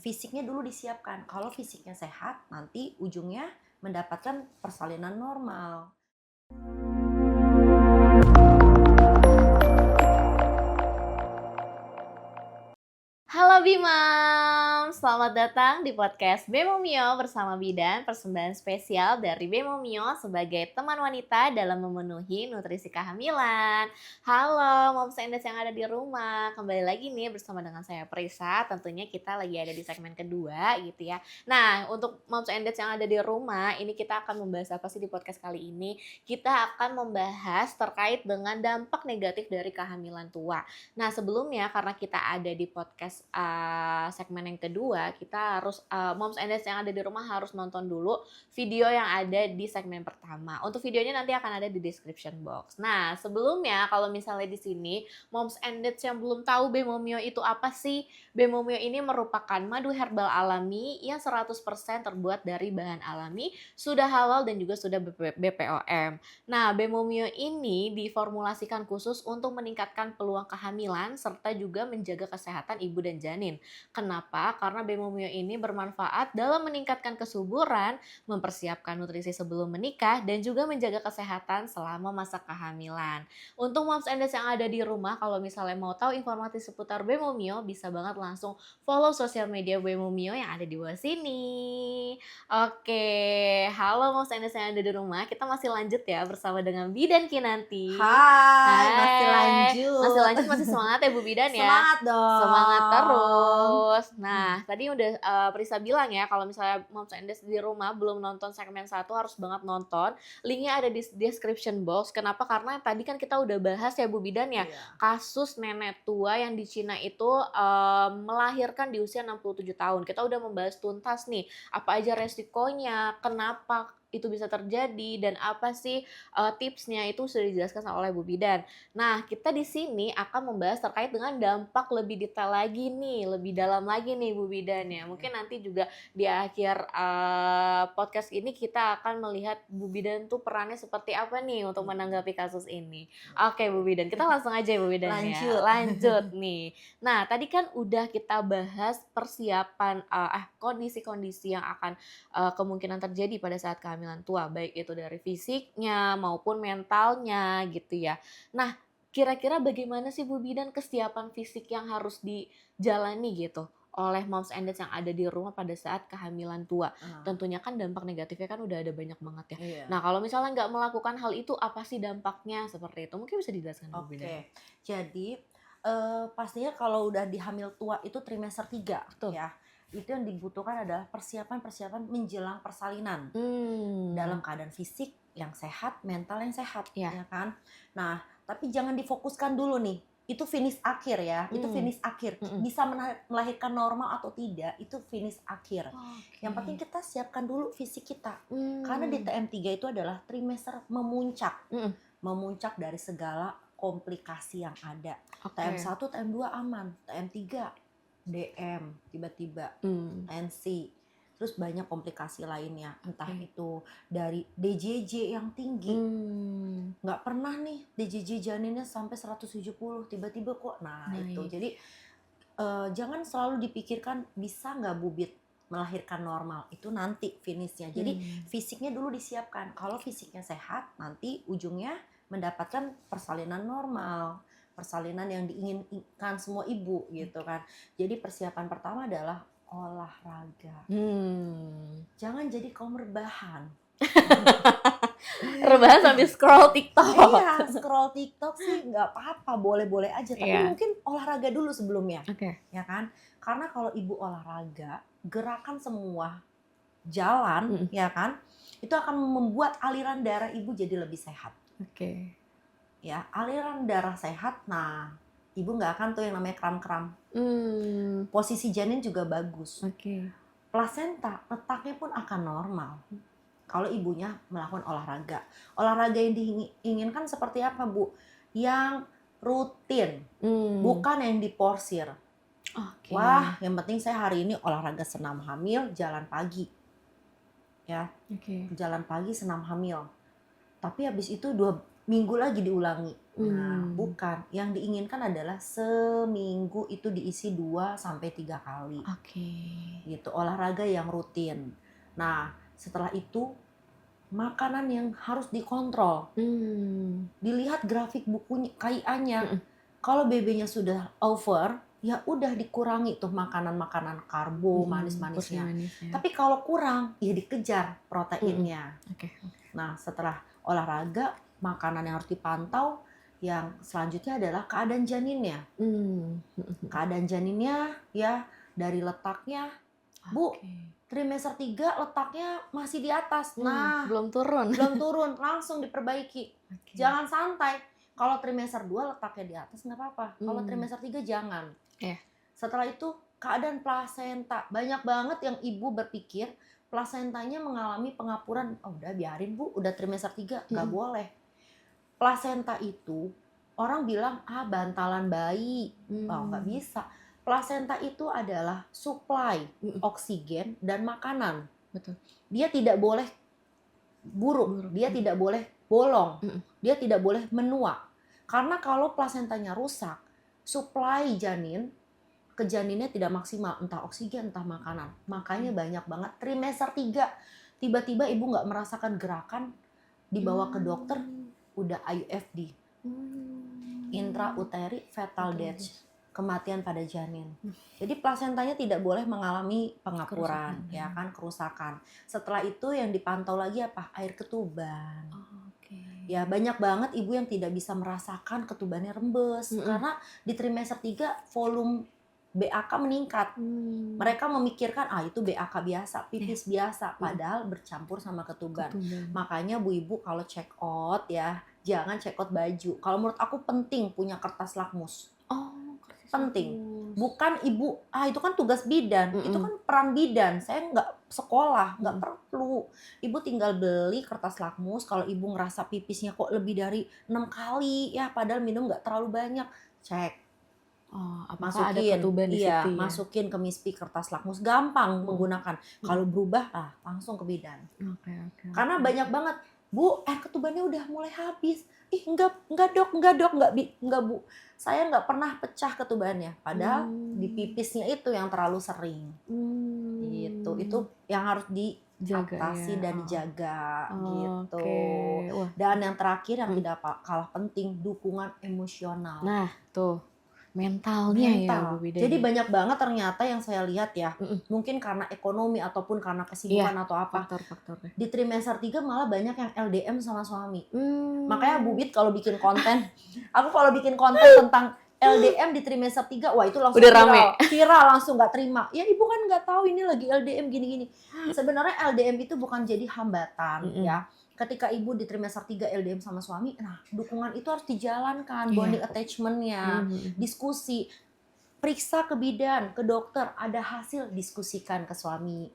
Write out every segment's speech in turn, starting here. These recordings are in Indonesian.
fisiknya dulu disiapkan. Kalau fisiknya sehat, nanti ujungnya mendapatkan persalinan normal. Halo Bimam, selamat datang di podcast Bemo Mio bersama Bidan, persembahan spesial dari Bemo Mio sebagai teman wanita dalam memenuhi nutrisi kehamilan. Halo Moms and Dads yang ada di rumah, kembali lagi nih bersama dengan saya Prisa, tentunya kita lagi ada di segmen kedua gitu ya. Nah, untuk Moms and Dads yang ada di rumah, ini kita akan membahas apa sih di podcast kali ini? Kita akan membahas terkait dengan dampak negatif dari kehamilan tua. Nah, sebelumnya karena kita ada di podcast, segmen yang kedua, kita harus, moms and dads yang ada di rumah harus nonton dulu video yang ada di segmen pertama. Untuk videonya nanti akan ada di description box. Nah, sebelumnya kalau misalnya di sini moms and dads yang belum tahu Bemomio itu apa sih? Bemomio ini merupakan madu herbal alami yang 100% terbuat dari bahan alami, sudah halal dan juga sudah BPOM. Nah, Bemomio ini diformulasikan khusus untuk meningkatkan peluang kehamilan serta juga menjaga kesehatan ibu dan janin. Kenapa? Karena Bemomio ini bermanfaat dalam meningkatkan kesuburan, mempersiapkan nutrisi sebelum menikah, dan juga menjaga kesehatan selama masa kehamilan. Untuk moms and dads yang ada di rumah, kalau misalnya mau tahu informasi seputar Bemomio, bisa banget langsung follow sosial media Bemomio yang ada di bawah sini. Oke, halo moms and dads yang ada di rumah, kita masih lanjut ya bersama dengan Bidan Kinanti. Hai, masih Masih lanjut. lanjut, masih semangat ya Bu Bidan ya? Semangat Semangat dong. terus. Nah, tadi udah Prisa bilang ya kalau misalnya moms and dads di rumah belum nonton segmen 1 harus banget nonton. Linknya ada di description box. Kenapa? Karena tadi kan kita udah bahas ya Bu Bidan ya, Iya. kasus nenek tua yang di Cina itu melahirkan di usia 67 tahun. Kita udah membahas tuntas nih, apa aja resikonya, kenapa itu bisa terjadi dan apa sih tipsnya itu sudah dijelaskan oleh Bu Bidan. Nah, kita di sini akan membahas terkait dengan dampak lebih detail lagi nih, lebih dalam lagi nih Bu Bidan ya. Mungkin nanti juga di akhir podcast ini kita akan melihat Bu Bidan tuh perannya seperti apa nih untuk menanggapi kasus ini. Oke Bu Bidan, kita langsung aja ya Bu Bidan ya. Lanjut. Lanjut nih. Nah, tadi kan udah kita bahas persiapan kondisi-kondisi yang akan kemungkinan terjadi pada saat kehamilan tua, baik itu dari fisiknya maupun mentalnya gitu ya. Nah, kira-kira bagaimana sih Bu Bidan kesiapan fisik yang harus dijalani gitu oleh moms and dads yang ada di rumah pada saat kehamilan tua? Ah, Tentunya kan dampak negatifnya kan udah ada banyak banget ya. Nah, iya. kalau misalnya nggak melakukan hal itu, apa sih dampaknya? Seperti itu. Mungkin bisa dijelaskan Bu Bidan? Oke. Jadi, pastinya kalau udah di hamil tua itu trimester 3 Betul. ya, itu yang dibutuhkan adalah persiapan-persiapan menjelang persalinan. Hmm. Dalam keadaan fisik yang sehat, mental yang sehat, Ya. ya kan? Nah, tapi jangan difokuskan dulu nih, itu finish akhir ya, itu Hmm. finish akhir. Mm-mm. Bisa melahirkan normal atau tidak, itu finish akhir. Yang penting Oke. kita siapkan dulu fisik kita. Karena di Hmm. TM3 itu adalah trimester memuncak. Mm-mm. Memuncak dari segala komplikasi yang ada. Oke. TM1, TM2 aman, TM3 DM tiba-tiba, Hmm. NC, terus banyak komplikasi lainnya, entah Oke. itu dari DJJ yang tinggi, Hmm. nggak pernah nih DJJ janinnya sampai 170, tiba-tiba kok, nah itu. Naik. Jadi jangan selalu dipikirkan bisa nggak bubit melahirkan normal, itu nanti finishnya. Jadi fisiknya dulu disiapkan, kalau fisiknya sehat, nanti ujungnya mendapatkan persalinan normal, persalinan yang diinginkan semua ibu gitu kan. Jadi persiapan pertama adalah olahraga. Jangan jadi kaum rebahan. Rebahan sambil scroll TikTok. Iya, scroll TikTok sih nggak apa-apa, boleh-boleh aja. Tapi Iya. mungkin olahraga dulu sebelumnya, Oke. ya kan? Karena kalau ibu olahraga, gerakan semua jalan, Mm-mm. ya kan? Itu akan membuat aliran darah ibu jadi lebih sehat. Oke. Ya, aliran darah sehat, nah ibu nggak akan tuh yang namanya kram-kram. Posisi janin juga bagus. Oke. Plasenta letaknya pun akan normal kalau ibunya melakukan olahraga. Olahraga yang diinginkan seperti apa, Bu? Yang rutin, bukan yang diporsir. Oke. Wah, yang penting saya hari ini olahraga senam hamil, jalan pagi. Ya, Oke. jalan pagi senam hamil. Tapi habis itu minggu lagi diulangi. Nah, Hmm. bukan. Yang diinginkan adalah seminggu itu diisi 2 sampai 3 kali. Oke. Gitu, olahraga yang rutin. Nah, setelah itu makanan yang harus dikontrol. Dilihat grafik bukunya, KIA-nya. Mm-mm. Kalau BB-nya sudah over, ya udah dikurangi tuh makanan-makanan karbo, Porsi manis-manisnya. manisnya. Tapi kalau kurang, ya dikejar proteinnya. Oke. Nah, setelah olahraga, makanan yang harus dipantau, yang selanjutnya adalah keadaan janinnya. Keadaan janinnya ya dari letaknya, Bu, Oke. trimester 3 letaknya masih di atas. Nah, Belum turun. belum turun, langsung diperbaiki. Oke. Jangan santai. Kalau trimester 2 letaknya di atas nggak apa-apa. Kalau trimester 3 jangan. Iya. Setelah itu keadaan plasenta. Banyak banget yang ibu berpikir plasentanya mengalami pengapuran. Oh, udah biarin Bu, udah trimester 3, nggak boleh. Plasenta itu orang bilang bantalan bayi. Oh, nggak bisa. Plasenta itu adalah supply oksigen dan makanan. Betul. Dia tidak boleh buruk. Dia tidak boleh bolong. Dia tidak boleh menua. Karena kalau plasentanya rusak, supply janin ke janinnya tidak maksimal, entah oksigen, entah makanan. Makanya banyak banget trimester 3 tiba-tiba ibu nggak merasakan gerakan, dibawa ke dokter, udah IUFD, intrauteri fetal death, kematian pada janin. Jadi plasentanya tidak boleh mengalami pengapuran, ya kan, kerusakan. Setelah itu yang dipantau lagi apa? Air ketuban. Ya banyak banget ibu yang tidak bisa merasakan ketubannya rembes karena di trimester 3 volume BAK meningkat. Mereka memikirkan itu BAK biasa, pipis biasa, padahal bercampur sama ketuban. Makanya Bu Ibu kalau check out ya, jangan check out baju. Kalau menurut aku penting punya kertas lakmus. Penting. Bukan ibu, itu kan tugas bidan, itu kan peran bidan. Saya nggak sekolah, nggak perlu. Ibu tinggal beli kertas lakmus. Kalau ibu ngerasa pipisnya kok lebih dari 6 kali, ya padahal minum nggak terlalu banyak, cek. Apakah ada ketuban di situ ya? Masukin ke MISPI kertas lakmus, gampang menggunakan. Kalau berubah, langsung ke bidan. Karena banyak banget, Bu, air ketubannya udah mulai habis. Enggak dok, enggak Bu. Saya nggak pernah pecah ketubannya, padahal di pipisnya itu yang terlalu sering. Gitu. Itu yang harus diatasi dan dijaga gitu. Wah. Dan yang terakhir yang tidak kalah penting, dukungan emosional. Nah, tuh. Mentalnya ya Bu Bidan. Jadi banyak banget ternyata yang saya lihat ya, mungkin karena ekonomi ataupun karena kesibukan atau apa. Faktor-faktornya. Di trimester 3 malah banyak yang LDM sama suami. Makanya Bu Bit kalau bikin konten, aku kalau bikin konten tentang LDM di trimester 3, wah itu langsung udah rame. Viral langsung nggak terima. Ya ibu kan nggak tahu ini lagi LDM gini-gini. Sebenarnya LDM itu bukan jadi hambatan ya. Ketika ibu di trimester 3 LDM sama suami, nah dukungan itu harus dijalankan, bonding attachment-nya, diskusi, periksa ke bidan, ke dokter, ada hasil diskusikan ke suami.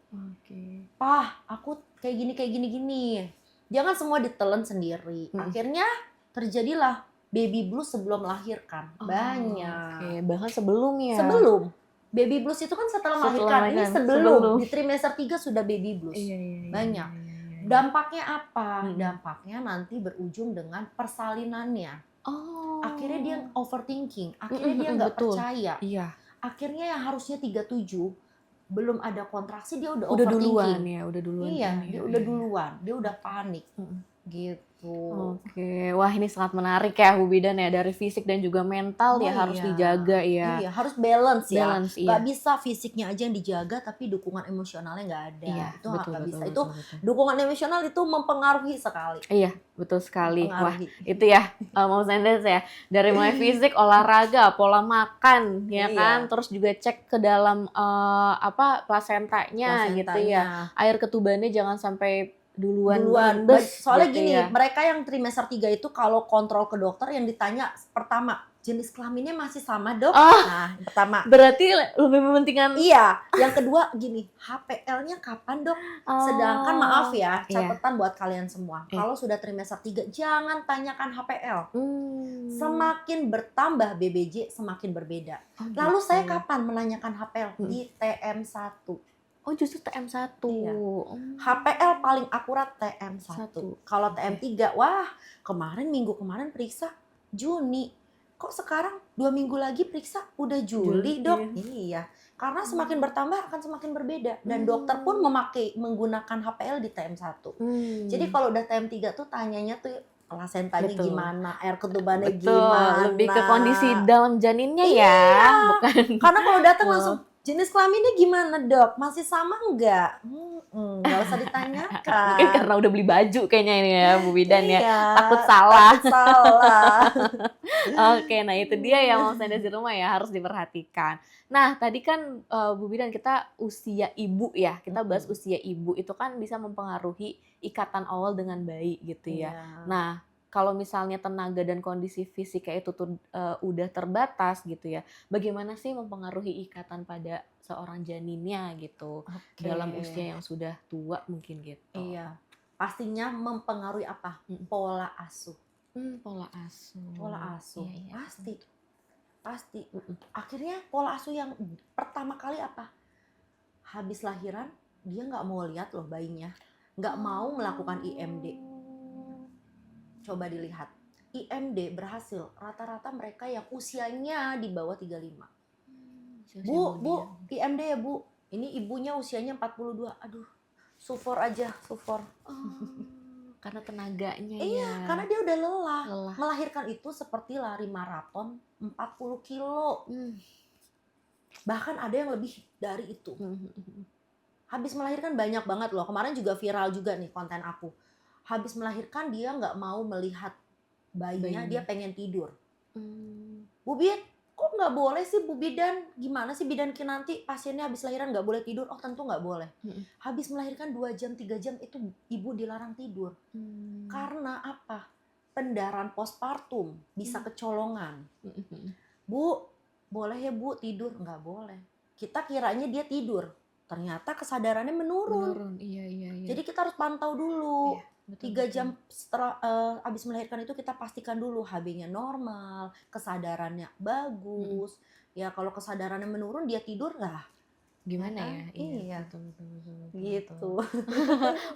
Pah, aku kayak gini. Jangan semua ditelan sendiri. Akhirnya terjadilah baby blues sebelum melahirkan. Banyak. Bahkan sebelumnya. Sebelum. Baby blues itu kan setelah melahirkan. Ini sebelum. Di trimester 3 sudah baby blues. Banyak. Dampaknya apa? Dampaknya nanti berujung dengan persalinannya. Akhirnya dia overthinking. Akhirnya dia nggak percaya. Akhirnya yang harusnya 37 belum ada kontraksi dia udah overthinking. Udah duluan. Dia udah duluan. Dia udah panik. Gitu. Wah ini sangat menarik ya Bu Bidan ya, dari fisik dan juga mental harus dijaga ya. Iya, harus balance ya. Iya. Gak bisa fisiknya aja yang dijaga tapi dukungan emosionalnya nggak ada. Itu nggak bisa. Itu dukungan emosional itu mempengaruhi sekali. Iya, betul sekali. Wah itu ya mau sendes ya, dari mulai fisik, olahraga, pola makan ya kan, terus juga cek ke dalam plasentanya gitu ya. Air ketubannya jangan sampai duluan. Soalnya gitu gini, mereka yang trimester 3 itu kalau kontrol ke dokter yang ditanya pertama, jenis kelaminnya masih sama dok? Nah, yang pertama. Berarti lebih mementingkan. Iya, yang kedua gini, HPL-nya kapan dok? Sedangkan maaf ya, catatan buat kalian semua. Kalau sudah trimester 3, jangan tanyakan HPL. Semakin bertambah BBJ, semakin berbeda. Lalu saya kapan menanyakan HPL? Di TM1. Oh justru TM1. Iya. HPL paling akurat TM1. Kalau TM3, wah kemarin minggu kemarin periksa Juni. Kok sekarang 2 minggu lagi periksa udah Juli, Dok? Iya. Karena semakin bertambah akan semakin berbeda. Dan dokter pun menggunakan HPL di TM1. Jadi kalau udah TM3 tuh tanyanya tuh plasentanya gimana, air ketubannya gimana. Lebih ke kondisi dalam janinnya Iya. ya, bukan. Karena kalau datang langsung jenis kelaminnya gimana, Dok? Masih sama enggak? Nggak usah ditanyakan. Mungkin karena udah beli baju kayaknya ini ya Bu Bidan ya. Iya, Takut salah. Salah. Oke, nah itu dia ya Mom Sandas di rumah ya, harus diperhatikan. Nah tadi kan Bu Bidan kita usia ibu ya, kita bahas usia ibu itu kan bisa mempengaruhi ikatan awal dengan bayi gitu ya. Iya. Nah kalau misalnya tenaga dan kondisi fisiknya itu tuh udah terbatas gitu ya, bagaimana sih mempengaruhi ikatan pada seorang janinnya gitu dalam usia yang sudah tua mungkin gitu. Iya, pastinya mempengaruhi apa? Pola asuh. Pola asuh. Pola asuh, Iya, pasti. Akhirnya pola asuh yang pertama kali apa? Habis lahiran dia nggak mau lihat loh bayinya, nggak mau melakukan IMD. Coba dilihat, IMD berhasil rata-rata mereka yang usianya di bawah 35. Bu, IMD ya Bu. Ini ibunya usianya 42. Aduh, sufor aja, sufor. Karena tenaganya Iya, karena dia udah lelah. Melahirkan itu seperti lari maraton 40 kilo. Bahkan ada yang lebih dari itu. Habis melahirkan banyak banget loh. Kemarin juga viral juga nih konten aku. Habis melahirkan dia nggak mau melihat bayinya, dia pengen tidur. Bu Bid, kok nggak boleh sih Bu Bidan? Gimana sih Bidan Kinanti pasiennya habis lahiran nggak boleh tidur? Oh tentu nggak boleh. Habis melahirkan 2 jam, 3 jam itu ibu dilarang tidur. Karena apa? Pendarahan postpartum bisa kecolongan. Bu, boleh ya Bu tidur? Nggak boleh. Kita kiranya dia tidur. Ternyata kesadarannya menurun. Iya. Jadi kita harus pantau dulu. 3 jam setelah habis melahirkan itu kita pastikan dulu HB-nya normal, kesadarannya bagus. Ya kalau kesadarannya menurun dia tidur lah. Gimana ya? Iya. Betul. Gitu.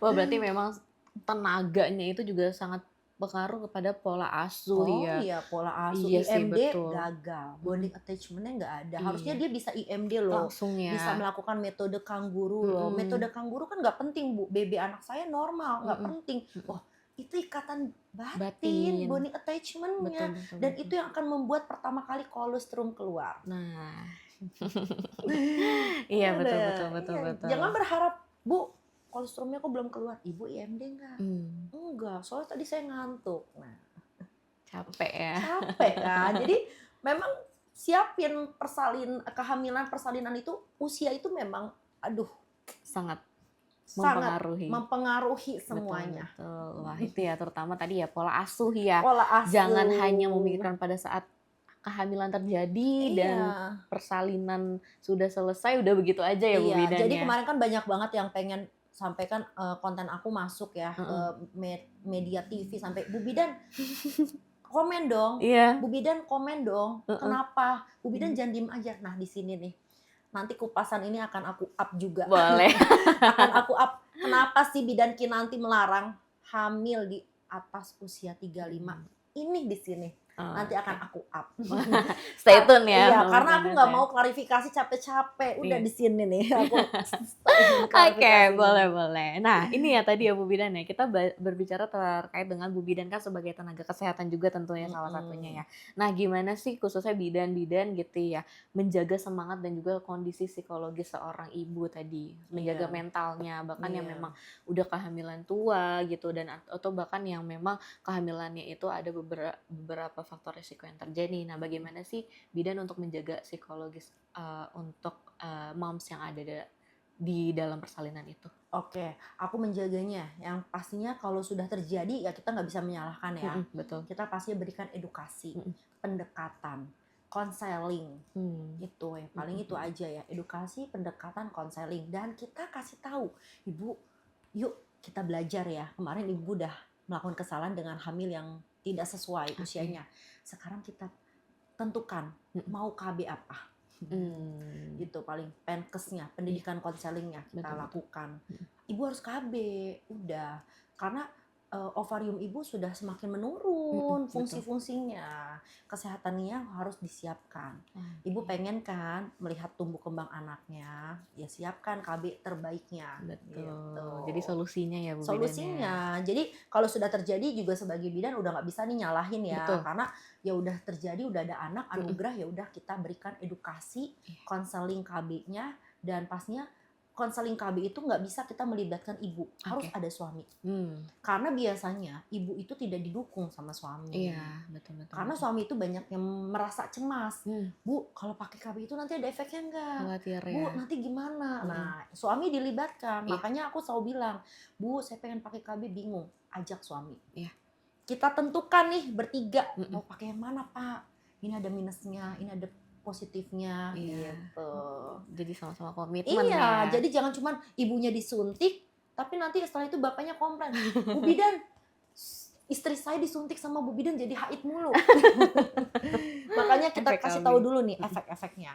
Wah berarti memang tenaganya itu juga sangat pengaruh kepada pola asuh ya. Oh iya, pola asuh. Iya sih, IMD betul. gagal, bonding attachment-nya nggak ada. Harusnya dia bisa IMD loh, langsung ya. bisa melakukan metode kangguru loh. Metode kangguru kan nggak penting Bu, BB anak saya normal, nggak penting. Wah itu ikatan batin. Bonding attachment-nya. Dan itu yang akan membuat pertama kali kolostrum keluar. Nah, iya betul. Jangan berharap Bu, kolostrumnya kok belum keluar, Ibu IMD nggak? Enggak, soalnya tadi saya ngantuk. Nah, capek ya. Capek kan. Jadi memang siapin kehamilan persalinan itu usia itu memang sangat mempengaruhi semuanya. Betul. Wah itu ya terutama tadi ya pola asuh ya. Pola asuh. Jangan hanya memikirkan pada saat kehamilan terjadi dan persalinan sudah selesai udah begitu aja ya Bu Bidan. Jadi kemarin kan banyak banget yang pengen sampaikan konten aku masuk ya ke media TV sampai Bu Bidan komen dong. Bu Bidan komen dong. Kenapa? Bu Bidan jangan diem aja. Nah di sini nih nanti kupasan ini akan aku up juga. Boleh. Akan aku up. Kenapa sih Bidan Kinanti melarang hamil di atas usia 35? Ini di sini. Nanti akan aku up. Stay tune ya. Iya, karena aku nggak mau klarifikasi capek-capek. Udah di sini nih aku. Oke, boleh. Nah, ini ya tadi ya Bu Bidan ya. Kita berbicara terkait dengan Bu Bidan kan sebagai tenaga kesehatan juga tentunya salah satunya ya. Nah, gimana sih khususnya bidan-bidan gitu ya menjaga semangat dan juga kondisi psikologis seorang ibu tadi, menjaga mentalnya, bahkan yang memang udah kehamilan tua gitu dan atau bahkan yang memang kehamilannya itu ada beberapa faktor risiko yang terjadi. Nah, bagaimana sih bidan untuk menjaga psikologis untuk moms yang ada di dalam persalinan itu? Oke, aku menjaganya. Yang pastinya kalau sudah terjadi ya kita nggak bisa menyalahkan ya. Betul. Kita pasti berikan edukasi, pendekatan, konseling. Itu yang paling itu aja ya. Edukasi, pendekatan, konseling. Dan kita kasih tahu, Ibu, yuk kita belajar ya. Kemarin Ibu udah melakukan kesalahan dengan hamil yang tidak sesuai usianya. Sekarang kita tentukan mau KB apa. Hmm. Gitu paling penkesnya, pendidikan konselingnya kita Betul, betul. lakukan. Ibu harus KB, udah. Karena ovarium ibu sudah semakin menurun Betul. fungsi-fungsinya, kesehatannya harus disiapkan. Ibu Oke. pengen kan melihat tumbuh kembang anaknya, ya siapkan KB terbaiknya. Gitu. Betul. Jadi solusinya ya Bu Bidan ya. Solusinya, jadi kalau sudah terjadi juga sebagai bidan udah nggak bisa nih nyalahin ya, Betul. karena ya udah terjadi, udah ada anak, Mm-mm. anugerah, ya udah kita berikan edukasi, Iya. konseling KB-nya, dan pastinya konseling KB itu nggak bisa kita melibatkan ibu, harus Oke. ada suami. Hmm. Karena biasanya ibu itu tidak didukung sama suami. Iya, betul. Karena suami itu banyak yang merasa cemas. Hmm. Bu, kalau pakai KB itu nanti ada efeknya nggak? Khawatir Bu, ya. nanti gimana? Mm-mm. Nah, suami dilibatkan. Iya. Makanya aku selalu bilang, Bu, saya pengen pakai KB, bingung. Ajak suami. Iya. Kita tentukan nih bertiga, Mm-mm. mau pakai yang mana, Pak? Ini ada minusnya, ini ada positifnya, Iya. gitu. Jadi sama-sama komitmen Iya, ya. jadi jangan cuman ibunya disuntik, tapi nanti setelah itu bapaknya komplain, Bu Bidan, istri saya disuntik sama Bu Bidan jadi haid mulu. Makanya kita Efek kasih KB. tahu dulu nih efek-efeknya.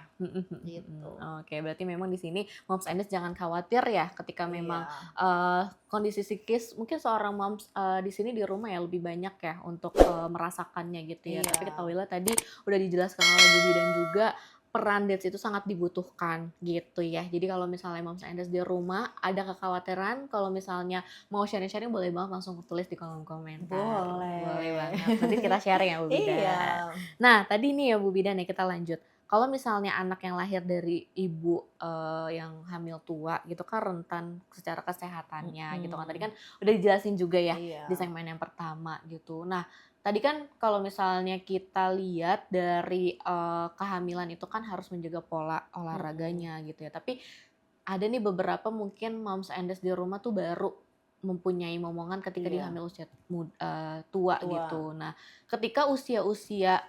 Gitu. Oke, berarti memang di sini Moms and Dads jangan khawatir ya ketika memang kondisi psikis mungkin seorang moms di sini di rumah ya lebih banyak ya untuk merasakannya gitu ya. Iya. Tapi ketahuilah tadi udah dijelaskan oleh Bu Bidan juga peran dads itu sangat dibutuhkan gitu ya. Jadi kalau misalnya Moms and Dads di rumah ada kekhawatiran, kalau misalnya mau sharing-sharing boleh banget langsung tulis di kolom komentar. Boleh banget. Nanti kita sharing ya Bu Bidan. Iya. Nah, tadi nih ya Bu Bidan ya kita lanjut. Kalau misalnya anak yang lahir dari ibu yang hamil tua gitu kan rentan secara kesehatannya gitu kan. Tadi kan udah dijelasin juga ya Iya. di segmen yang pertama gitu. Nah, tadi kan kalau misalnya kita lihat dari kehamilan itu kan harus menjaga pola olahraganya gitu ya. Tapi ada nih beberapa mungkin moms and dads di rumah tuh baru mempunyai momongan ketika dia hamil usia tua gitu. Nah, ketika usia-usia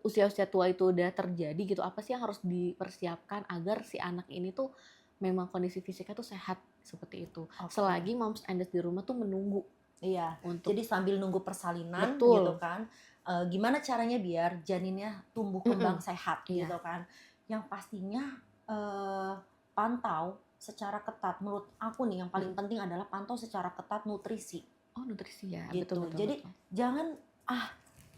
usia-usia tua itu udah terjadi gitu, apa sih yang harus dipersiapkan agar si anak ini tuh memang kondisi fisiknya tuh sehat seperti itu. Selagi moms and dads di rumah tuh menunggu. Iya. Untuk Jadi sambil nunggu persalinan Betul. gitu kan. Gimana caranya biar janinnya tumbuh kembang sehat Iya. gitu kan. Yang pastinya pantau secara ketat. Menurut aku nih yang paling penting adalah pantau secara ketat nutrisi. Oh, nutrisi ya. Gitu. Betul. Jadi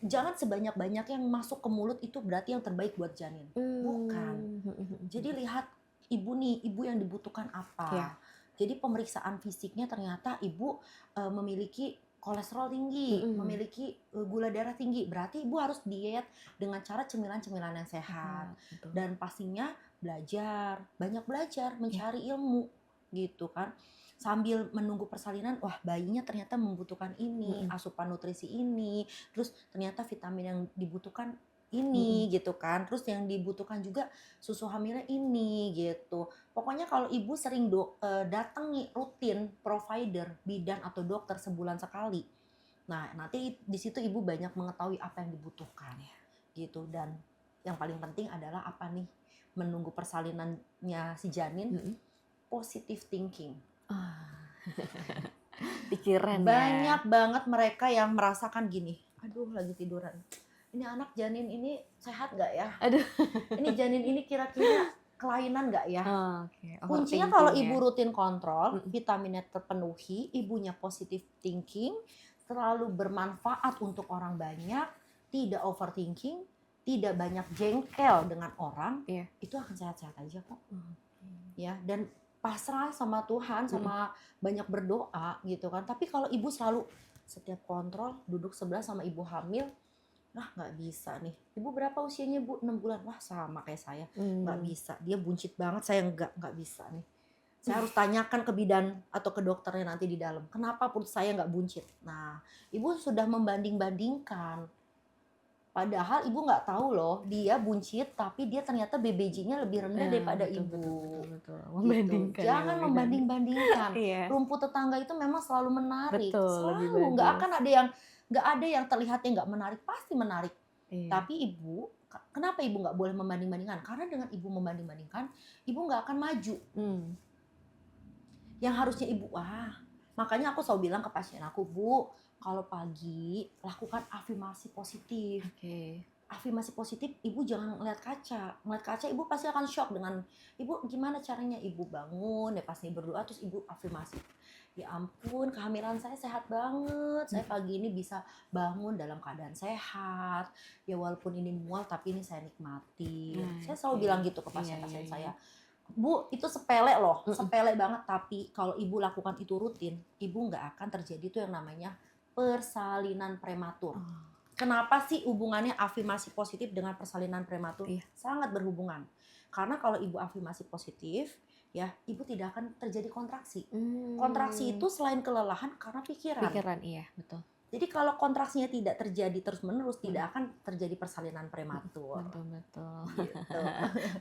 jangan sebanyak-banyak yang masuk ke mulut itu berarti yang terbaik buat janin. Bukan. Jadi lihat ibu nih, ibu yang dibutuhkan apa. Iya. Jadi pemeriksaan fisiknya ternyata ibu memiliki kolesterol tinggi, memiliki gula darah tinggi. Berarti ibu harus diet dengan cara cemilan-cemilan yang sehat. Dan pastinya belajar, banyak belajar, mencari ilmu gitu kan. Sambil menunggu persalinan, wah bayinya ternyata membutuhkan ini, asupan nutrisi ini, terus ternyata vitamin yang dibutuhkan ini gitu kan. Terus yang dibutuhkan juga susu hamilnya ini gitu. Pokoknya kalau ibu sering datangi rutin provider, bidan atau dokter sebulan sekali. Nah, nanti di situ ibu banyak mengetahui apa yang dibutuhkan gitu. Dan yang paling penting adalah apa nih? Menunggu persalinannya si janin, positive thinking. Pikiran banyak banget mereka yang merasakan gini, aduh lagi tiduran, ini anak janin ini sehat nggak ya? Aduh. Ini janin ini kira-kira kelainan nggak ya? Okay. Kuncinya kalau ibu rutin kontrol, vitaminnya terpenuhi, ibunya positive thinking, selalu bermanfaat untuk orang banyak, tidak overthinking, tidak banyak jengkel dengan orang, itu akan sehat-sehat aja kok. Ya, dan pasrah sama Tuhan, sama banyak berdoa gitu kan. Tapi kalau ibu selalu setiap kontrol duduk sebelah sama ibu hamil, nah nggak bisa nih. Ibu berapa usianya Bu? 6 bulan. Wah sama kayak saya, nggak bisa. Dia buncit banget, saya nggak bisa nih. Saya harus tanyakan ke bidan atau ke dokternya nanti di dalam. Kenapa perut saya nggak buncit? Nah, ibu sudah membanding-bandingkan. Padahal ibu nggak tahu loh, dia buncit tapi dia ternyata BBG-nya lebih rendah daripada ibu. Betul. Membandingkan. Gitu. Jangan membanding-bandingkan. Rumput tetangga itu memang selalu menarik. Selalu. Nggak ada yang terlihatnya nggak menarik, pasti menarik. Tapi ibu, kenapa ibu nggak boleh membanding-bandingkan? Karena dengan ibu membanding-bandingkan, ibu nggak akan maju. Yang harusnya ibu, makanya aku selalu bilang ke pasien aku, Bu, kalau pagi lakukan afirmasi positif. afirmasi positif, ibu jangan ngeliat kaca. Ngeliat kaca ibu pasti akan shock dengan, ibu gimana caranya ibu bangun, ya pasti berdoa terus ibu afirmasi. Ya ampun, kehamilan saya sehat banget. Saya pagi ini bisa bangun dalam keadaan sehat. Ya walaupun ini mual tapi ini saya nikmati. Saya selalu bilang gitu ke pasien-pasien saya. Bu, itu sepele loh, sepele banget. Tapi kalau ibu lakukan itu rutin, ibu nggak akan terjadi tuh yang namanya persalinan prematur. Kenapa sih hubungannya afirmasi positif dengan persalinan prematur? Sangat berhubungan. Karena kalau ibu afirmasi positif, ya ibu tidak akan terjadi kontraksi. Kontraksi itu selain kelelahan karena pikiran. Pikiran, iya betul. Jadi kalau kontraksinya tidak terjadi terus-menerus, tidak akan terjadi persalinan prematur. Betul. Gitu.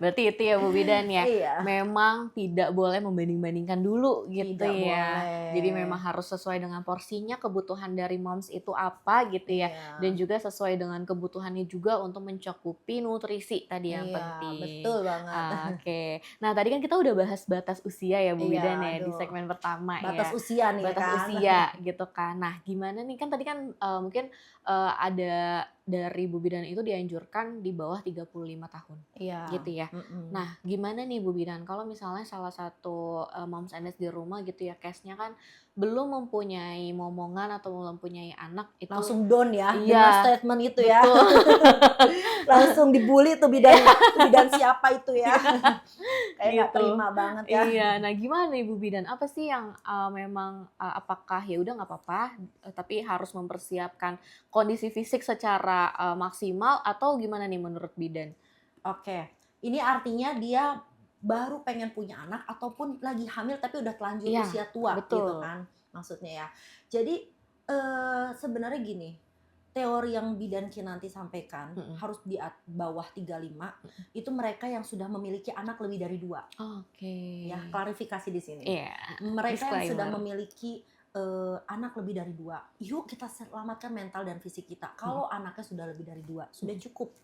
Berarti itu ya Bu Bidan ya. Iya. Memang tidak boleh membanding-bandingkan dulu gitu Tidak ya. boleh. Jadi memang harus sesuai dengan porsinya, kebutuhan dari moms itu apa gitu ya. Iya. Dan juga sesuai dengan kebutuhannya juga untuk mencakupi nutrisi tadi yang Iya, penting. betul banget. Oke. Nah tadi kan kita udah bahas batas usia ya Bu Iya, Bidan ya di aduh. segmen pertama Batas ya. usia nih Batas kan. usia gitu kan. Nah gimana nih, kan tadi kan mungkin ada dari Bu Bidan itu dianjurkan di bawah 35 tahun. Iya. Gitu ya. Nah, gimana nih Bu Bidan kalau misalnya salah satu moms and dads di rumah gitu ya, case-nya kan belum mempunyai momongan atau belum mempunyai anak itu Langsung down ya, Iya, dengan statement itu ya. betul. Langsung dibully tuh bidan siapa itu ya. Kayak nggak Gitu. terima banget ya. Iya, nah gimana nih Bu Bidan? Apa sih yang memang apakah ya udah nggak apa-apa, tapi harus mempersiapkan kondisi fisik secara maksimal atau gimana nih menurut Bidan? Oke, ini artinya dia baru pengen punya anak ataupun lagi hamil tapi udah telanjur Iya, usia tua betul. gitu kan maksudnya ya. Jadi sebenarnya gini, teori yang bidan nanti sampaikan harus di bawah 35 itu mereka yang sudah memiliki anak lebih dari 2. Oke. Ya, klarifikasi di sini. Iya. Mereka yang sudah Disclaimer. memiliki anak lebih dari 2, yuk kita selamatkan mental dan fisik kita. Kalau anaknya sudah lebih dari 2, sudah cukup.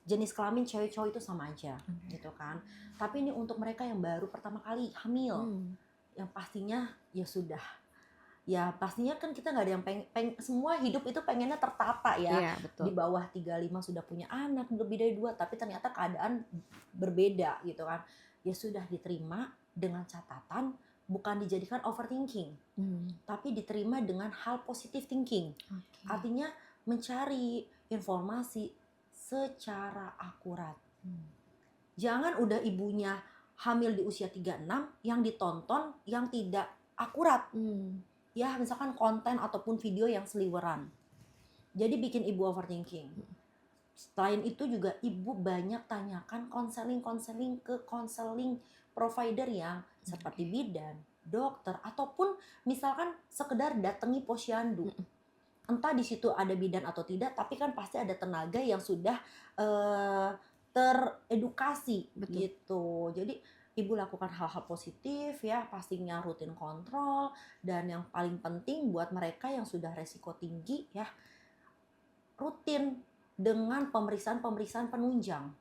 Jenis kelamin cewek cowok itu sama aja, gitu kan. Tapi ini untuk mereka yang baru pertama kali hamil, yang pastinya ya sudah. Ya pastinya kan kita nggak ada yang semua hidup itu pengennya tertata ya. Iya, betul. Di bawah 35 sudah punya anak lebih dari 2, tapi ternyata keadaan berbeda gitu kan. Ya sudah diterima dengan catatan bukan dijadikan overthinking, tapi diterima dengan hal positive thinking. Artinya mencari informasi secara akurat. Jangan udah ibunya hamil di usia 36 yang ditonton yang tidak akurat. Ya misalkan konten ataupun video yang seliweran. Jadi bikin ibu overthinking. Selain itu juga ibu banyak tanyakan konseling ke konseling provider yang seperti bidan, dokter, ataupun misalkan sekedar datangi posyandu. Entah di situ ada bidan atau tidak, tapi kan pasti ada tenaga yang sudah teredukasi. Betul. Gitu. Jadi ibu lakukan hal-hal positif ya, pastinya rutin kontrol, dan yang paling penting buat mereka yang sudah resiko tinggi ya, rutin dengan pemeriksaan penunjang.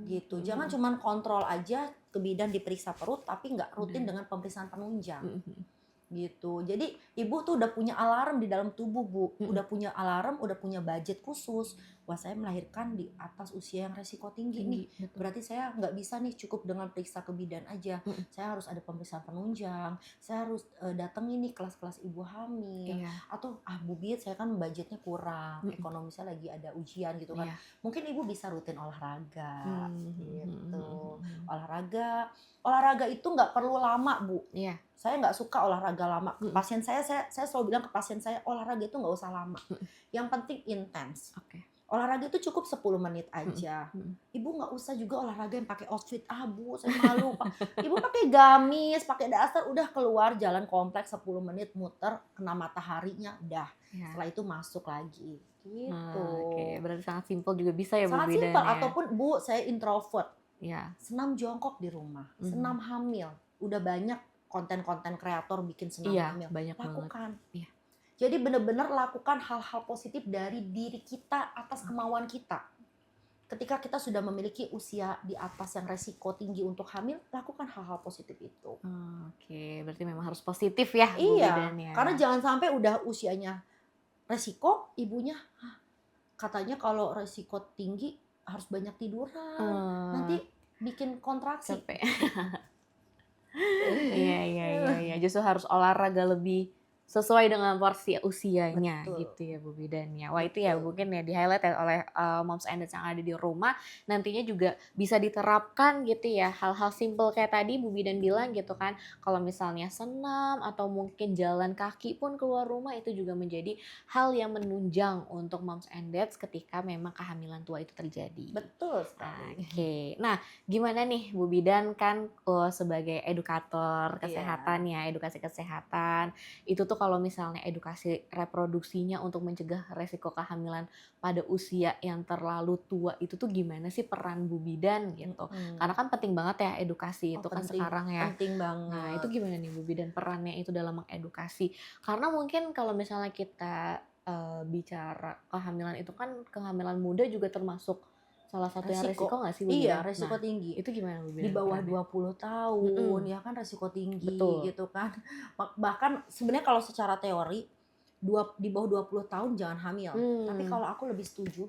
Gitu. Jangan cuma kontrol aja ke bidan diperiksa perut tapi nggak rutin dengan pemeriksaan penunjang. Gitu. Jadi ibu tuh udah punya alarm di dalam tubuh, Bu. Udah punya alarm, udah punya budget khusus. Wah, saya melahirkan di atas usia yang resiko tinggi nih. Berarti saya nggak bisa nih cukup dengan periksa ke bidan aja. Saya harus ada pemeriksaan penunjang. Saya harus datengin nih kelas-kelas ibu hamil. Atau Bu Bit, saya kan budgetnya kurang. Ekonomi saya lagi ada ujian gitu kan. Mungkin ibu bisa rutin olahraga. Gitu. Olahraga itu nggak perlu lama, Bu. Saya nggak suka olahraga lama. Pasien saya selalu bilang ke pasien saya, olahraga itu nggak usah lama. Yang penting intens. Olahraga itu cukup 10 menit aja. Ibu nggak usah juga olahraga yang pakai outfit. Bu, saya malu. Ibu pakai gamis, pakai dasar, udah keluar jalan kompleks 10 menit muter, kena mataharinya, udah. Setelah itu masuk lagi. Gitu. Oke, berarti sangat simpel juga bisa ya Bu Sangat Bidan simpel. ya. Ataupun Bu, saya introvert. Ya. Senam jongkok di rumah, senam hamil. Udah banyak konten-konten kreator bikin senam hamil. Banyak lakukan. Iya. Jadi benar-benar lakukan hal-hal positif dari diri kita atas kemauan kita. Ketika kita sudah memiliki usia di atas yang resiko tinggi untuk hamil, lakukan hal-hal positif itu. Oke, berarti memang harus positif ya Bu Iya, Bidan ya. karena jangan sampai udah usianya resiko, ibunya katanya kalau resiko tinggi harus banyak tiduran, nanti bikin kontraksi. Capek. Iya. Justru harus olahraga lebih sesuai dengan porsi usianya. Betul. Gitu ya Bu Bidan ya. Wah itu ya mungkin ya di-highlight ya oleh moms and dads yang ada di rumah. Nantinya juga bisa diterapkan gitu ya. Hal-hal simple kayak tadi Bu Bidan bilang gitu kan. Kalau misalnya senam atau mungkin jalan kaki pun keluar rumah itu juga menjadi hal yang menunjang untuk moms and dads ketika memang kehamilan tua itu terjadi. Betul sekali. Oke. Nah, gimana nih Bu Bidan kan sebagai edukator kesehatan ya, edukasi kesehatan. Itu tuh kalau misalnya edukasi reproduksinya untuk mencegah resiko kehamilan pada usia yang terlalu tua itu tuh gimana sih peran Bu Bidan gitu. Karena kan penting banget ya edukasi itu kan penting, sekarang ya. Penting banget. Nah, itu gimana nih Bu Bidan perannya itu dalam mengedukasi? Karena mungkin kalau misalnya kita bicara kehamilan itu kan kehamilan muda juga termasuk salah satu yang resiko nggak sih Bu Bidan? Iya, resiko tinggi. Itu gimana Bu Bidan? Di bawah 20 tahun ya kan resiko tinggi. Betul. Gitu kan. Bahkan sebenarnya kalau secara teori di bawah 20 tahun jangan hamil. Tapi kalau aku lebih setuju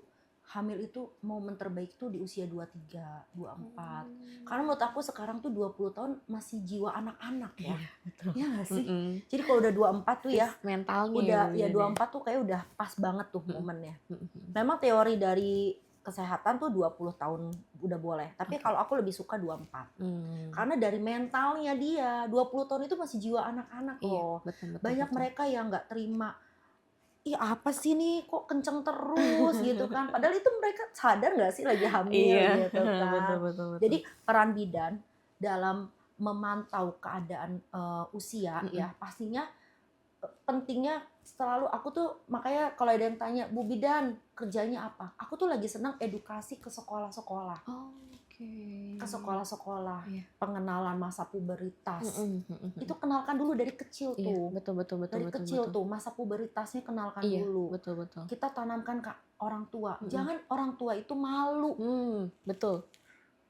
hamil itu momen terbaik tuh di usia 23, 24. Karena menurut aku sekarang tuh 20 tahun masih jiwa anak-anak ya. Betul. Iya gak sih? Jadi kalau udah 24 tuh ya mentalnya udah ya 24 tuh kayak udah pas banget tuh momennya. Memang teori dari kesehatan tuh 20 tahun udah boleh. Tapi kalau aku lebih suka 24. Karena dari mentalnya dia 20 tahun itu masih jiwa anak-anak loh. Betul, banyak mereka yang nggak terima. Ih apa sih nih kok kenceng terus gitu kan. Padahal itu mereka sadar nggak sih lagi hamil gitu kan. Betul. Jadi peran bidan dalam memantau keadaan usia ya pastinya pentingnya selalu aku tuh makanya kalau ada yang tanya Bu Bidan kerjanya apa? Aku tuh lagi senang edukasi ke sekolah-sekolah. Ke sekolah-sekolah, pengenalan masa puberitas. Itu kenalkan dulu dari kecil tuh. Iya, betul. Dari kecil tuh masa puberitasnya kenalkan dulu. Betul. Kita tanamkan ke orang tua. Jangan orang tua itu malu. Betul.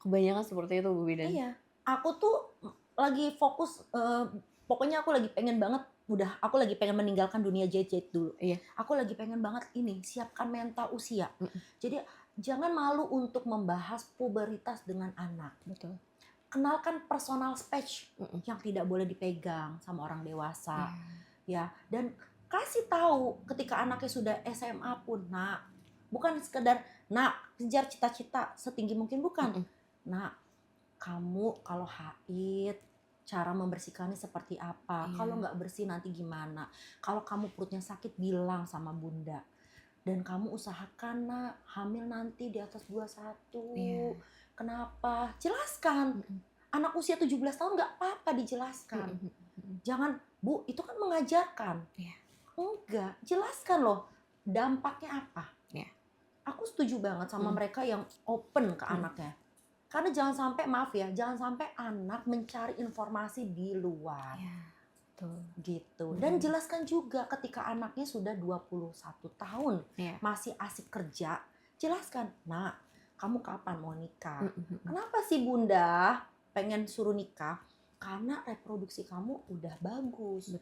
Kebanyakan seperti itu Bu Bidan. Iya. Aku tuh lagi fokus pokoknya aku lagi pengen banget aku lagi pengen meninggalkan dunia jahit-jahit dulu. Iya. Aku lagi pengen banget siapkan mental usia. Jadi jangan malu untuk membahas puberitas dengan anak. Betul. Kenalkan personal space yang tidak boleh dipegang sama orang dewasa. Ya, dan kasih tahu ketika anaknya sudah SMA pun, Nak, bukan sekedar Nak, kejar cita-cita setinggi mungkin bukan. Nak, kamu kalau haid cara membersihkannya seperti apa? Kalau nggak bersih nanti gimana? Kalau kamu perutnya sakit bilang sama bunda. Dan kamu usahakan Nak hamil nanti di atas 21. Kenapa? Jelaskan. Anak usia 17 tahun nggak apa-apa dijelaskan. Jangan, Bu, itu kan mengajarkan. Enggak, jelaskan loh dampaknya apa. Aku setuju banget sama mereka yang open ke anaknya. Karena jangan sampai, maaf ya, jangan sampai anak mencari informasi di luar. Gitu. Dan jelaskan juga ketika anaknya sudah 21 tahun, masih asik kerja, jelaskan, Nak, kamu kapan mau nikah? Kenapa sih Bunda pengen suruh nikah? Karena reproduksi kamu udah bagus.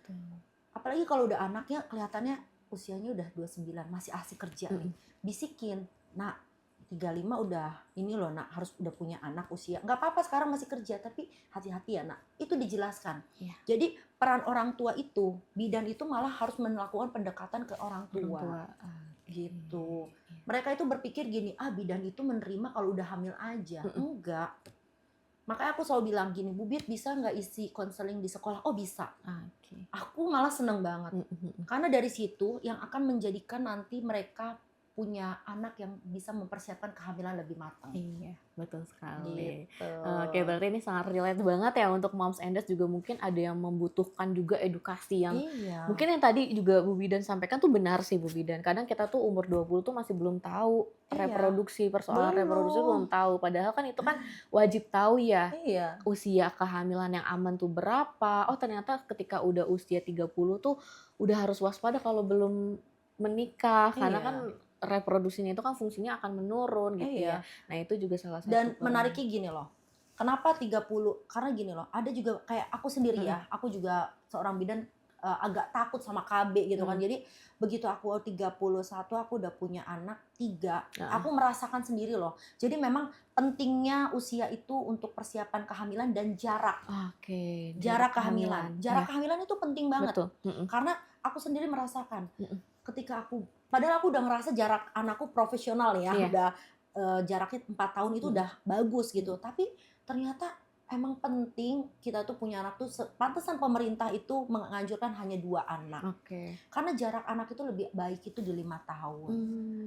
Apalagi kalau udah anaknya kelihatannya usianya udah 29, masih asik kerja nih. Bisikin, Nak, 35 udah ini loh Nak, harus udah punya anak usia. Nggak apa-apa sekarang masih kerja, tapi hati-hati ya Nak. Itu dijelaskan. Jadi peran orang tua itu, bidan itu malah harus melakukan pendekatan ke orang tua. Gitu. Mereka itu berpikir gini, bidan itu menerima kalau udah hamil aja. Enggak. Makanya aku selalu bilang gini, Bu Bit bisa nggak isi konseling di sekolah? Oh bisa. Aku malah seneng banget. Karena dari situ yang akan menjadikan nanti mereka punya anak yang bisa mempersiapkan kehamilan lebih matang. Iya, betul sekali. Gitu. Oke, berarti ini sangat relate banget ya untuk moms and dads juga mungkin ada yang membutuhkan juga edukasi yang mungkin yang tadi juga Bu Bidan sampaikan tuh benar sih Bu Bidan. Kadang kita tuh umur 20 tuh masih belum tahu reproduksi, persoalan reproduksi belum tahu. Padahal kan itu kan wajib tahu ya. Usia kehamilan yang aman tuh berapa. Oh, ternyata ketika udah usia 30 tuh udah harus waspada kalau belum menikah karena kan reproduksinya itu kan fungsinya akan menurun gitu ya. Nah, itu juga salah satu. Dan menariknya gini loh. Kenapa 30? Karena gini loh, ada juga kayak aku sendiri ya, aku juga seorang bidan agak takut sama KB gitu kan. Jadi begitu aku 31 aku udah punya anak 3, aku merasakan sendiri loh. Jadi memang pentingnya usia itu untuk persiapan kehamilan dan jarak. Oke, Jarak kehamilan. Jarak kehamilan itu penting banget. Betul. Karena aku sendiri merasakan ketika padahal aku udah ngerasa jarak anakku profesional ya, udah jaraknya 4 tahun itu udah bagus gitu. Tapi ternyata emang penting kita tuh punya anak tuh, pantesan pemerintah itu menganjurkan hanya 2 anak. Karena jarak anak itu lebih baik itu di 5 tahun.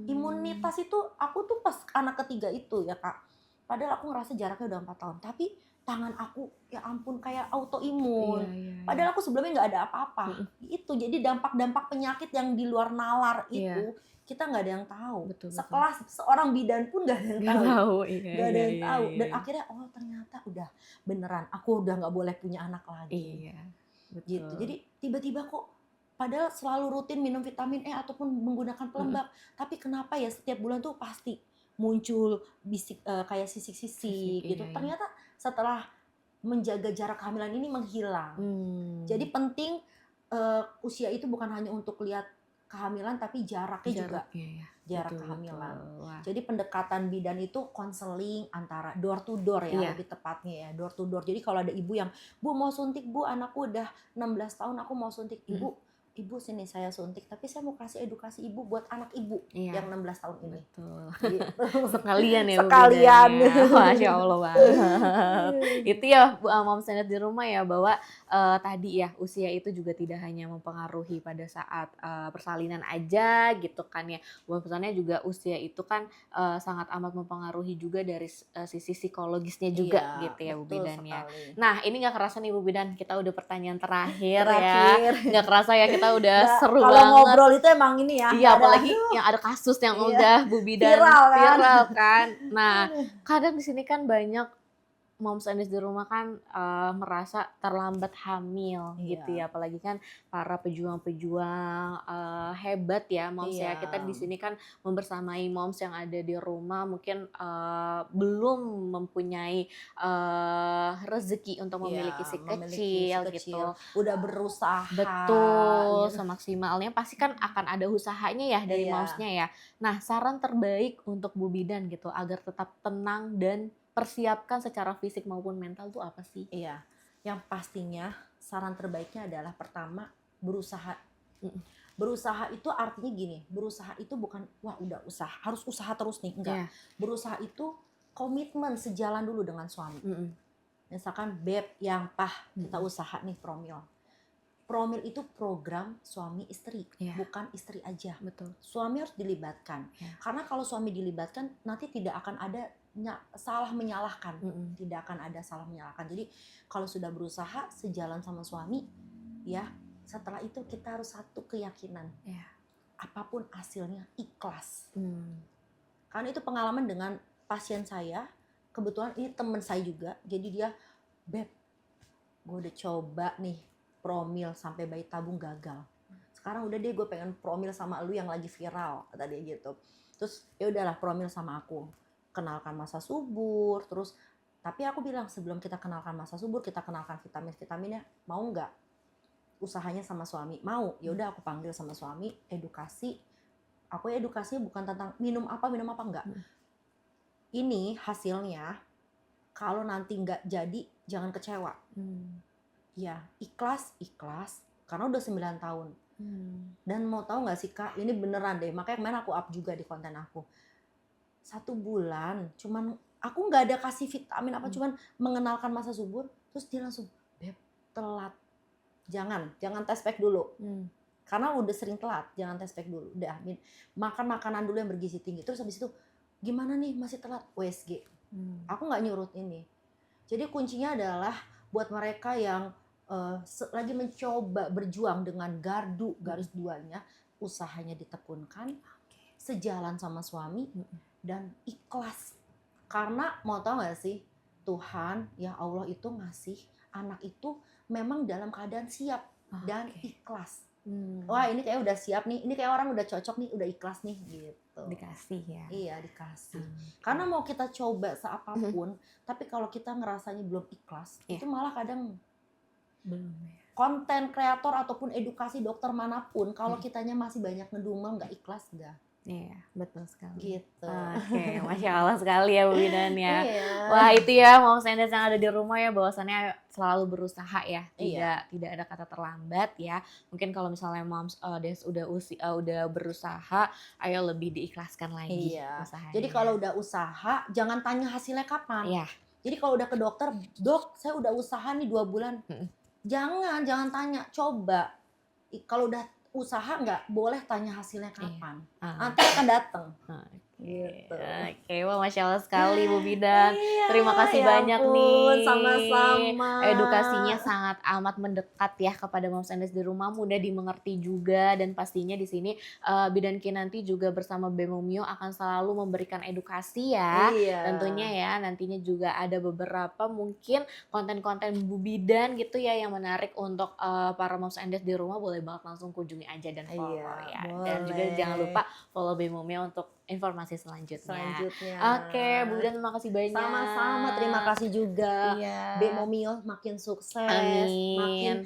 Imunitas itu aku tuh pas anak ketiga itu ya Kak, padahal aku ngerasa jaraknya udah 4 tahun, tapi tangan aku ya ampun kayak autoimun. Padahal aku sebelumnya nggak ada apa-apa. Itu jadi dampak-dampak penyakit yang di luar nalar itu kita nggak ada yang tahu. Sekelas seorang bidan pun nggak ada yang tahu. Nggak ada yang tahu. Dan akhirnya ternyata udah beneran aku udah nggak boleh punya anak lagi. Gitu. Jadi tiba-tiba kok padahal selalu rutin minum vitamin E ataupun menggunakan pelembab, tapi kenapa ya setiap bulan tuh pasti muncul bisik kayak sisik-sisik gitu. Ternyata setelah menjaga jarak kehamilan ini menghilang. Jadi penting usia itu bukan hanya untuk lihat kehamilan tapi jaraknya juga. Jarak kehamilan. Jadi pendekatan bidan itu konseling antara door to door ya, lebih tepatnya ya, door to door. Jadi kalau ada ibu yang, "Bu mau suntik Bu, anakku udah 16 tahun aku mau suntik." Ibu sini saya suntik, tapi saya mau kasih edukasi ibu buat anak ibu yang 16 tahun ini. Gitu. Sekalian ya sekalian. Masya Allah banget. Itu ya Moms and Dad di rumah ya, bahwa tadi ya usia itu juga tidak hanya mempengaruhi pada saat persalinan aja gitu kan ya. Bahwasannya juga usia itu kan sangat amat mempengaruhi juga dari sisi psikologisnya juga gitu ya Bu Bidan ya. Nah ini gak kerasa nih Bu Bidan, kita udah pertanyaan terakhir. Ya. Gak kerasa ya kita udah seru kalau banget. Kalau ngobrol itu emang ini ya. Iya apalagi yang ada kasus yang udah Bu Bidan viral kan. Nah kadang di sini kan banyak Moms and Dads di rumah kan merasa terlambat hamil gitu ya, apalagi kan para pejuang-pejuang hebat ya Moms ya. Kita di sini kan membersamai Moms yang ada di rumah mungkin belum mempunyai rezeki untuk memiliki si kecil gitu. Udah berusaha. Betul, semaksimalnya pasti kan akan ada usahanya ya dari Momsnya ya. Nah saran terbaik untuk Bu Bidan gitu agar tetap tenang dan persiapkan secara fisik maupun mental tuh apa sih? Yang pastinya saran terbaiknya adalah pertama berusaha. Berusaha itu artinya gini, berusaha itu bukan wah udah usaha, harus usaha terus nih, enggak. Berusaha itu komitmen sejalan dulu dengan suami. Misalkan beb yang kita usaha nih promil. Promil itu program suami istri, bukan istri aja. Betul. Suami harus dilibatkan. Karena kalau suami dilibatkan nanti tidak akan ada salah menyalahkan. Tidak akan ada salah menyalahkan. Jadi kalau sudah berusaha sejalan sama suami, ya setelah itu kita harus satu keyakinan. Apapun hasilnya ikhlas. Karena itu pengalaman dengan pasien saya, kebetulan ini teman saya juga. Jadi dia, beb, gue udah coba nih promil sampai bayi tabung gagal. Sekarang udah deh gue pengen promil sama lu yang lagi viral, kata dia gitu. Terus ya udahlah promil sama aku. Kenalkan masa subur, terus tapi aku bilang sebelum kita kenalkan masa subur, kita kenalkan vitamin-vitaminnya, mau nggak? Usahanya sama suami. Mau. Ya udah aku panggil sama suami, edukasi. Aku edukasinya bukan tentang minum apa enggak. Ini hasilnya kalau nanti nggak jadi jangan kecewa. Ya, ikhlas karena udah 9 tahun. Dan mau tahu nggak sih Kak, ini beneran deh, makanya kemarin aku up juga di konten aku. 1 bulan, cuman aku nggak ada kasih vitamin apa, cuman mengenalkan masa subur, terus dia langsung, beb telat, jangan test pack dulu. Karena udah sering telat, jangan test pack dulu, udah makan makanan dulu yang bergizi tinggi, terus habis itu gimana nih masih telat, USG. Aku nggak nyurut ini. Jadi kuncinya adalah buat mereka yang lagi mencoba berjuang dengan gardu garis 2-nya, usahanya ditekunkan, sejalan sama suami, dan ikhlas. Karena mau tahu gak sih, Tuhan ya Allah itu ngasih anak itu memang dalam keadaan siap dan ikhlas. Wah ini kayak udah siap nih, ini kayak orang udah cocok nih, udah ikhlas nih gitu. Dikasih ya. Iya dikasih. Karena mau kita coba seapapun, tapi kalau kita ngerasanya belum ikhlas, itu malah kadang Belum ya. Konten kreator ataupun edukasi dokter manapun, kalau kitanya masih banyak ngedumel, nggak ikhlas nggak. Iya, betul sekali. Gitu. Oke, Masya Allah sekali ya Bu Bidan ya. Iya. Wah itu ya Moms and Dads yang ada di rumah ya, bahwasannya selalu berusaha ya, Iya. tidak ada kata terlambat ya. Mungkin kalau misalnya Moms Dads udah berusaha, ayo lebih diikhlaskan lagi Iya. usahanya. Jadi kalau udah usaha, jangan tanya hasilnya kapan. Iya. Jadi kalau udah ke dokter, dok saya udah usaha nih 2 bulan. Jangan tanya, coba. Kalau udah usaha nggak boleh tanya hasilnya kapan. Nanti akan datang. Gitu. Oke, wah Masya Allah sekali Bu Bidan. Iya, Terima kasih ya banyak ampun, nih. sama-sama. Edukasinya sangat amat mendekat ya kepada Moms and Dads di rumah, mudah dimengerti juga, dan pastinya di sini Bidan Kinanti juga bersama Bemomio akan selalu memberikan edukasi ya. Iya. Tentunya ya, nantinya juga ada beberapa mungkin konten-konten Bu Bidan gitu ya yang menarik untuk para Moms and Dads di rumah, boleh banget langsung kunjungi aja dan follow ya. Dan juga jangan lupa follow Bemomio untuk informasi selanjutnya. Oke, Bu Bidan terima kasih banyak. Sama-sama, terima kasih juga. Iya. Bemomio makin sukses, makin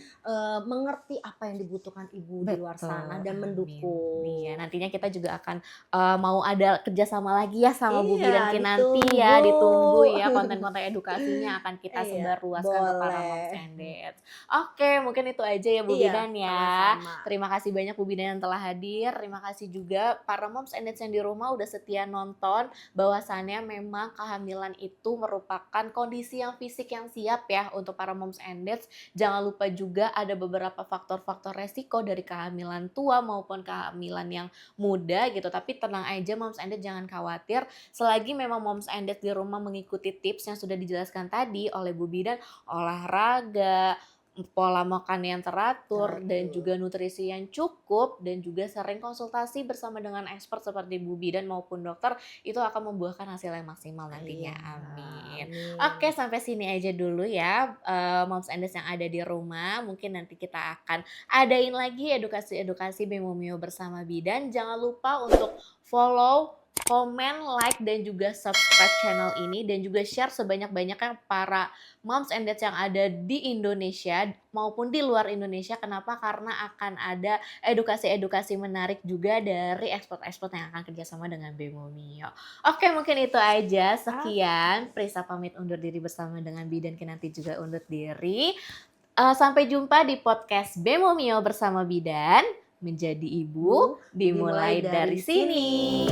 mengerti apa yang dibutuhkan ibu di luar sana dan mendukung. Iya, nantinya kita juga akan mau ada kerjasama lagi ya sama Bu Bidan Kinanti ditunggu. ya, ditunggu ya konten-konten edukasinya akan kita sebar luaskan ke para boleh. Moms and Dads. Oke, mungkin itu aja ya Bu Bidan ya. sama-sama. Terima kasih banyak Bu Bidan yang telah hadir. Terima kasih juga para Moms and Dads yang di rumah udah setia nonton, bahwasannya memang kehamilan itu merupakan kondisi yang fisik yang siap ya untuk para Moms and Dads. Jangan lupa juga ada beberapa faktor-faktor resiko dari kehamilan tua maupun kehamilan yang muda gitu. Tapi tenang aja Moms and Dads, jangan khawatir. Selagi memang Moms and Dads di rumah mengikuti tips yang sudah dijelaskan tadi oleh Bu Bidan, olahraga, pola makan yang teratur, dan juga nutrisi yang cukup, dan juga sering konsultasi bersama dengan expert seperti Bu Bidan maupun dokter, itu akan membuahkan hasil yang maksimal nantinya. Amin. Oke, sampai sini aja dulu ya Moms and Dads yang ada di rumah. Mungkin nanti kita akan adain lagi edukasi-edukasi Bemomio bersama Bidan. Jangan lupa untuk follow, komen, like, dan juga subscribe channel ini, dan juga share sebanyak-banyaknya para Moms and Dads yang ada di Indonesia maupun di luar Indonesia. Kenapa? Karena akan ada edukasi-edukasi menarik juga dari expert-expert yang akan kerjasama dengan Bemomio. Oke, mungkin itu aja. Sekian, Prisa pamit undur diri bersama dengan Bidan Kinanti juga undur diri. Sampai jumpa di podcast Bemomio bersama Bidan. Menjadi ibu dimulai dari sini.